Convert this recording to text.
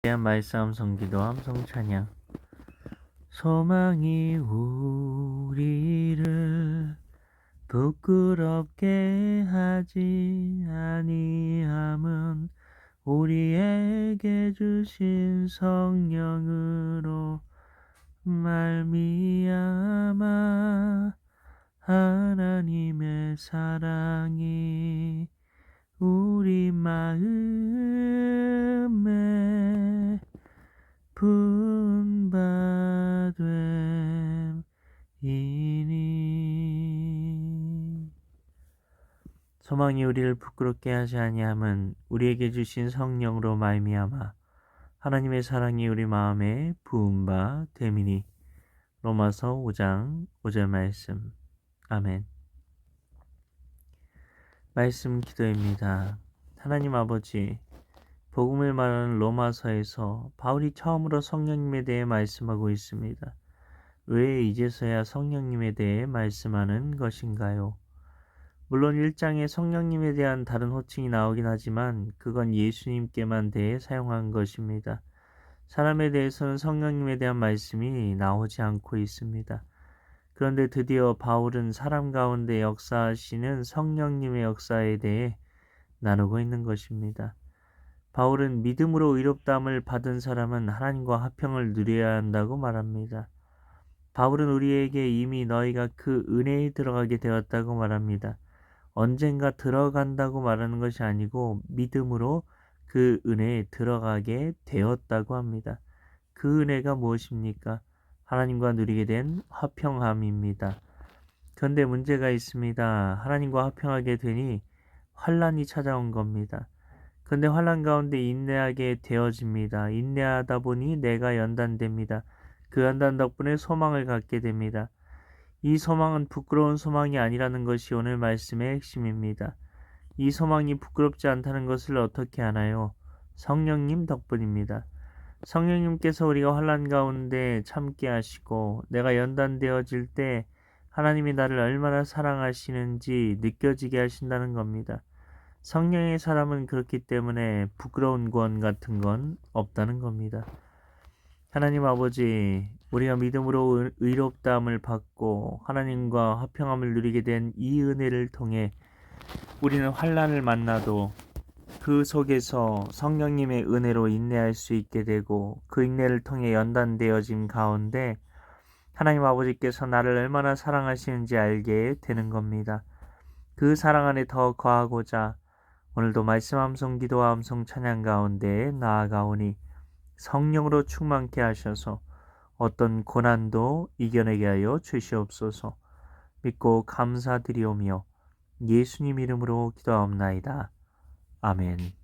대한 말씀 성기도 함성 찬양. 소망이 우리를 부끄럽게 하지 아니함은 우리에게 주신 성령으로 말미암아 하나님의 사랑이 우리 마음에 분바됨이니. 소망이 우리를 부끄럽게 하지 아니함은 우리에게 주신 성령으로 말미암아 하나님의 사랑이 우리 마음에 부은 바 됨이니. 로마서 5장 5절 말씀. 아멘. 말씀 기도입니다. 하나님 아버지, 복음을 말하는 로마서에서 바울이 처음으로 성령님에 대해 말씀하고 있습니다. 왜 이제서야 성령님에 대해 말씀하는 것인가요? 물론 1장에 성령님에 대한 다른 호칭이 나오긴 하지만 그건 예수님께만 대해 사용한 것입니다. 사람에 대해서는 성령님에 대한 말씀이 나오지 않고 있습니다. 그런데 드디어 바울은 사람 가운데 역사하시는 성령님의 역사에 대해 나누고 있는 것입니다. 바울은 믿음으로 의롭다함을 받은 사람은 하나님과 화평을 누려야 한다고 말합니다. 바울은 우리에게 이미 너희가 그 은혜에 들어가게 되었다고 말합니다. 언젠가 들어간다고 말하는 것이 아니고 믿음으로 그 은혜에 들어가게 되었다고 합니다. 그 은혜가 무엇입니까? 하나님과 누리게 된 화평함입니다. 그런데 문제가 있습니다. 하나님과 화평하게 되니 환난이 찾아온 겁니다. 그런데 환난 가운데 인내하게 되어집니다. 인내하다 보니 내가 연단됩니다. 그 연단 덕분에 소망을 갖게 됩니다. 이 소망은 부끄러운 소망이 아니라는 것이 오늘 말씀의 핵심입니다. 이 소망이 부끄럽지 않다는 것을 어떻게 아나요? 성령님 덕분입니다. 성령님께서 우리가 환난 가운데 참게 하시고 내가 연단되어질 때 하나님이 나를 얼마나 사랑하시는지 느껴지게 하신다는 겁니다. 성령의 사람은 그렇기 때문에 부끄러운 구원 같은 건 없다는 겁니다. 하나님 아버지, 우리가 믿음으로 의롭다함을 받고 하나님과 화평함을 누리게 된 이 은혜를 통해 우리는 환난을 만나도 그 속에서 성령님의 은혜로 인내할 수 있게 되고 그 인내를 통해 연단되어진 가운데 하나님 아버지께서 나를 얼마나 사랑하시는지 알게 되는 겁니다. 그 사랑 안에 더 거하고자 오늘도 말씀 함성 기도와 함성 찬양 가운데 나아가오니 성령으로 충만케 하셔서 어떤 고난도 이겨내게 하여 주시옵소서. 믿고 감사드리오며 예수님 이름으로 기도하옵나이다. 아멘.